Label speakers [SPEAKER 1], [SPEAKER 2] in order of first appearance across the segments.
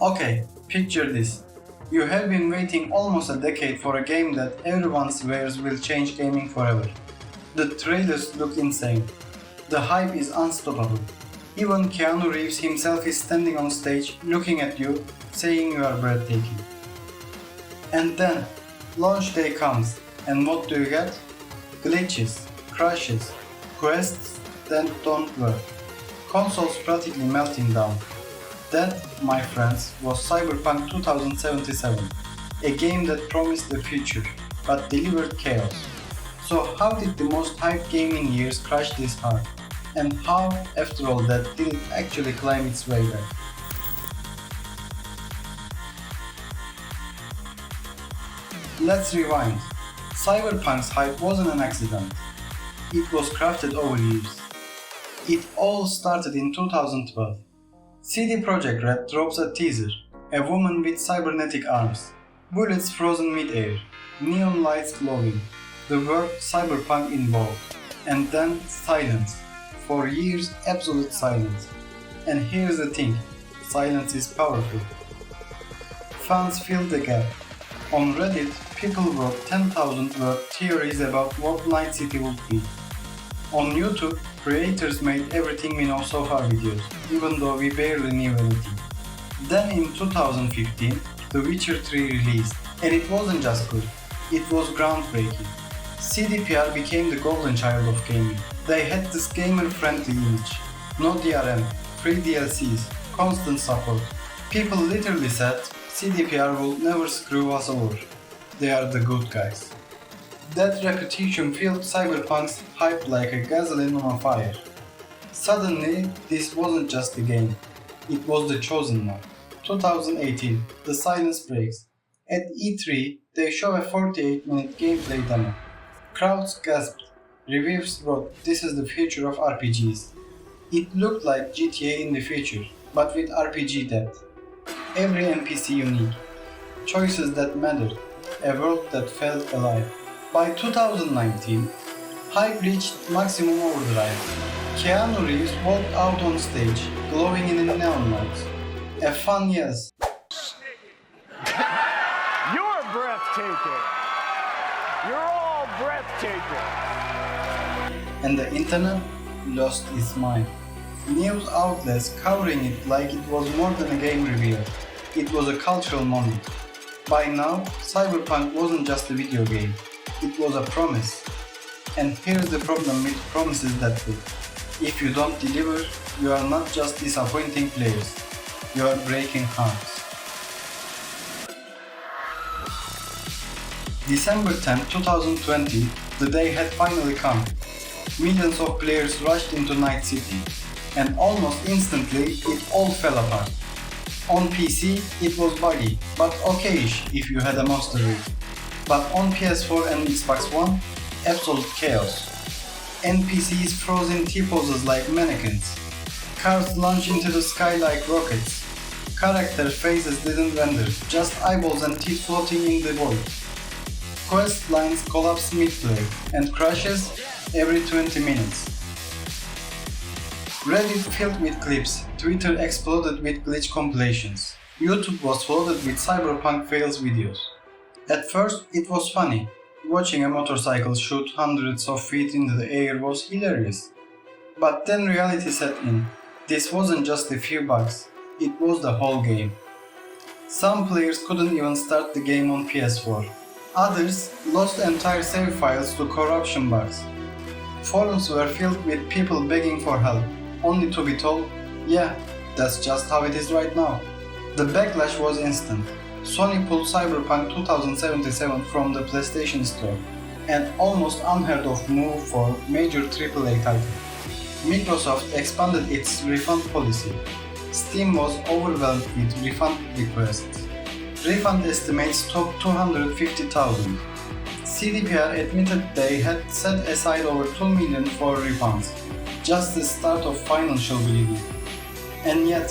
[SPEAKER 1] Okay, picture this. You have been waiting almost a decade for a game that everyone swears will change gaming forever. The trailers look insane. The hype is unstoppable. Even Keanu Reeves himself is standing on stage looking at you, saying you are breathtaking. And then, launch day comes, and what do you get? Glitches, crashes, quests that don't work, consoles practically melting down. That, my friends, was Cyberpunk 2077, a game that promised the future, but delivered chaos. So how did the most hyped gaming years crash this hard? And how, after all that, did it actually climb its way back? Let's rewind. Cyberpunk's hype wasn't an accident. It was crafted over years. It all started in 2012. CD Projekt Red drops a teaser, a woman with cybernetic arms, bullets frozen mid-air, neon lights glowing, the word cyberpunk involved, and then silence. For years, absolute silence. And here's the thing, silence is powerful. Fans filled the gap. On Reddit, people wrote 10,000 word theories about what Night City would be. On YouTube, creators made everything we know so far videos, even though we barely knew anything. Then in 2015, The Witcher 3 released, and it wasn't just good, it was groundbreaking. CDPR became the golden child of gaming. They had this gamer-friendly image, no DRM, free DLCs, constant support. People literally said, CDPR will never screw us over. They are the good guys. That reputation filled Cyberpunk's hype like a gasoline on a fire. Suddenly, this wasn't just a game. It was the chosen one. 2018, the silence breaks. At E3, they show a 48-minute gameplay demo. Crowds gasped. Reviewers wrote, "This is the future of RPGs." It looked like GTA in the future, but with RPG depth. Every NPC unique. Choices that mattered. A world that felt alive. By 2019, hype reached maximum overdrive. Keanu Reeves walked out on stage, glowing in neon lights. A fun yes.
[SPEAKER 2] You're breathtaking. You're all breathtaking.
[SPEAKER 1] And the internet lost its mind. News outlets covering it like it was more than a game reveal. It was a cultural moment. By now, Cyberpunk wasn't just a video game. It was a promise. And here's the problem with promises that big. If you don't deliver, you are not just disappointing players. You are breaking hearts. December 10, 2020, the day had finally come. Millions of players rushed into Night City, and almost instantly it all fell apart. On PC, it was buggy, but okayish if you had a monster rig. But on PS4 and Xbox One, absolute chaos. NPCs froze in T-poses like mannequins. Cars launch into the sky like rockets. Character faces didn't render, just eyeballs and teeth floating in the void. Quest lines collapse mid-play, and crashes every 20 minutes. Reddit filled with clips, Twitter exploded with glitch compilations. YouTube was flooded with Cyberpunk fails videos. At first, it was funny. Watching a motorcycle shoot hundreds of feet into the air was hilarious. But then reality set in. This wasn't just a few bugs, it was the whole game. Some players couldn't even start the game on PS4. Others lost entire save files to corruption bugs. Forums were filled with people begging for help, only to be told, yeah, that's just how it is right now. The backlash was instant. Sony pulled Cyberpunk 2077 from the PlayStation Store, an almost unheard of move for major AAA title. Microsoft expanded its refund policy. Steam was overwhelmed with refund requests. Refund estimates topped 250,000. CDPR admitted they had set aside over 2 million for refunds, just the start of financial bleeding. And yet,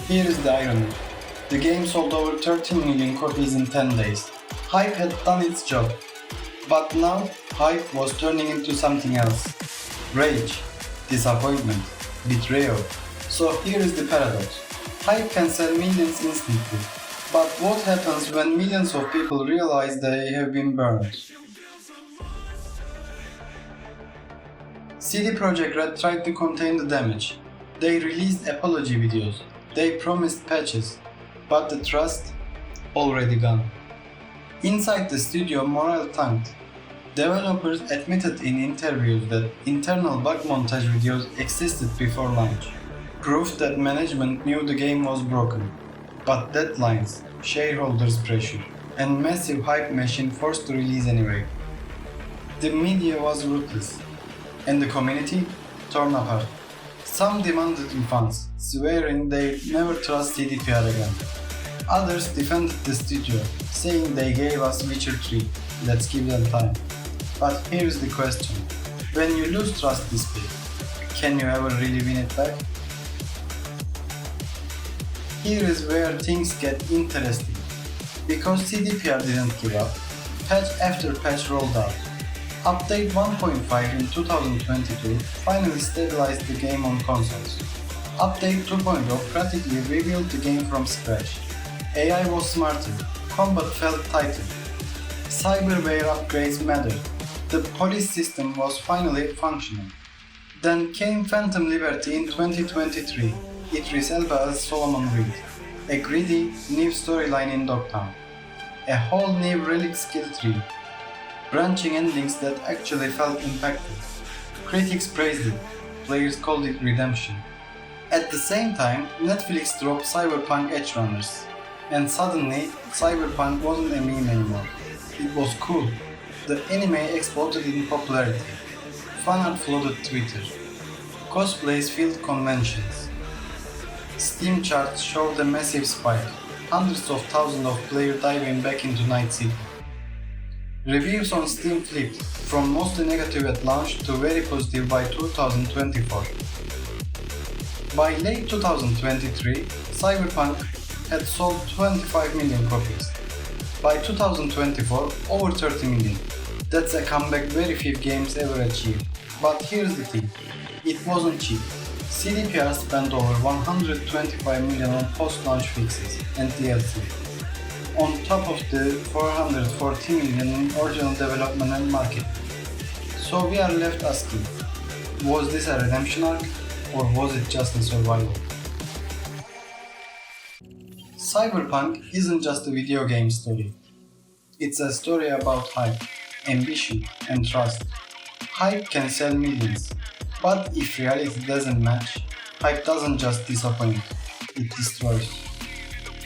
[SPEAKER 1] here is the irony. The game sold over 13 million copies in 10 days. Hype had done its job. But now, hype was turning into something else. Rage, disappointment, betrayal. So here is the paradox. Hype can sell millions instantly, but what happens when millions of people realize they have been burned? CD Projekt Red tried to contain the damage. They released apology videos, they promised patches, but the trust already gone. Inside the studio, morale tanked. Developers admitted in interviews that internal bug montage videos existed before launch, proof that management knew the game was broken. But deadlines, shareholders' pressure, and massive hype machine forced to release anyway. The media was ruthless, and the community torn apart. Some demanded refunds, swearing they'd never trust CDPR again. Others defended the studio, saying they gave us Witcher 3, let's give them time. But here's the question, when you lose trust this big, can you ever really win it back? Here is where things get interesting. Because CDPR didn't give up, patch after patch rolled out. Update 1.5 in 2022 finally stabilized the game on consoles. Update 2.0 practically rebuilt the game from scratch. AI was smarter, combat felt tighter. Cyberware upgrades mattered. The police system was finally functional. Then came Phantom Liberty in 2023, Idris Elba as Solomon Reed, a gritty, new storyline in Dogtown, a whole new relic skill tree, branching endings that actually felt impactful. Critics praised it, players called it redemption. At the same time, Netflix dropped Cyberpunk Edge Runners, and suddenly Cyberpunk wasn't a meme anymore. It was cool. The anime exploded in popularity. Fanart flooded Twitter. Cosplays filled conventions. Steam charts showed a massive spike, hundreds of thousands of players diving back into Night City. Reviews on Steam flipped, from mostly negative at launch to very positive by 2024. By late 2023, Cyberpunk had sold 25 million copies. By 2024, over 30 million. That's a comeback very few games ever achieved. But here's the thing, it wasn't cheap. CDPR spent over 125 million on post-launch fixes and DLC, on top of the 440 million in original development and marketing. So we are left asking, was this a redemption arc, or was it just a survival? Cyberpunk isn't just a video game story. It's a story about hype, ambition, and trust. Hype can sell millions, but if reality doesn't match, hype doesn't just disappoint, it destroys.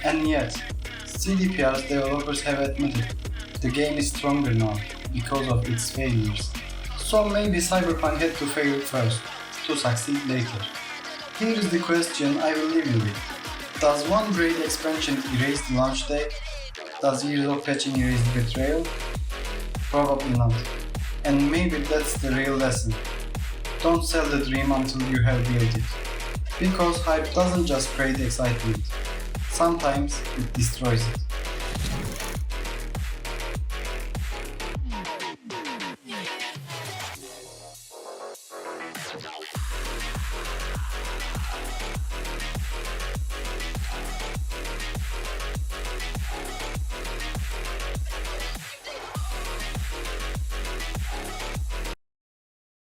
[SPEAKER 1] And yet, CDPR's developers have admitted the game is stronger now because of its failures. So maybe Cyberpunk had to fail first, to succeed later. Here is the question I will leave you with. Does one great expansion erase the launch date? Does years of patching erase the betrayal? Probably not. And maybe that's the real lesson. Don't sell the dream until you have built it. Because hype doesn't just create excitement. Sometimes it destroys it.